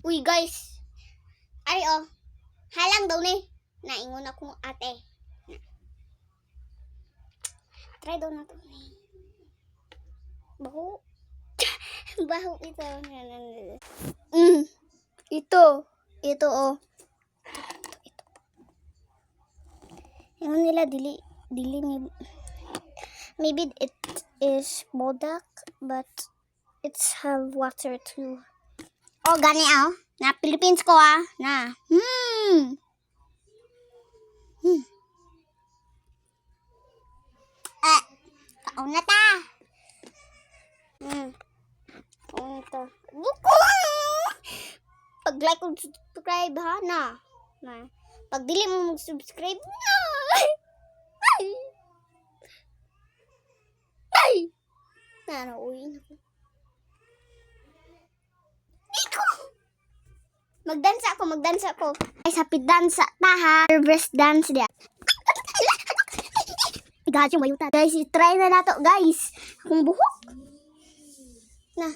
Uy guys, ay halang daw ni. Naingon akong ate. Try daw na to ni. Baho. Baho ito. Ito Ingon nila dili maybe it is bodak but it's have water too. Oh, gani na Philippines ko na. Kaon na ta. Kaon ta. Pag like ug subscribe na. Pag dili mo mag-subscribe na. Uwi na ko. Magdansa ako. Ay, happy dance ta ha. Nervous dance dia. Gahat yung mayuta. Guys, try na nato guys. Akong buhok. Na.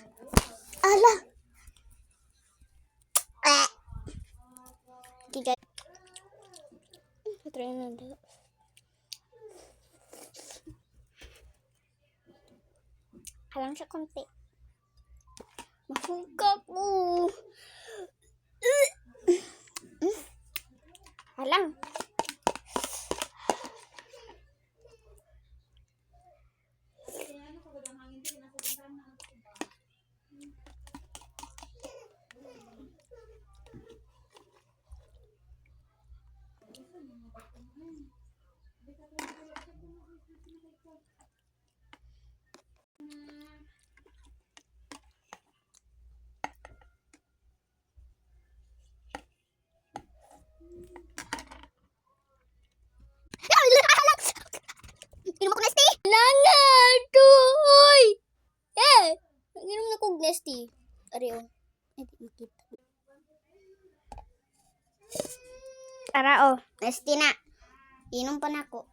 Ala. Okay guys. Try na nato. Halang siya konti. Masuka ko. Halang. Inom ako nesty. Langa tuoy. Inom na kog nesty. Ari Ay, di makita. Tara nesty na. Inom pa na ako.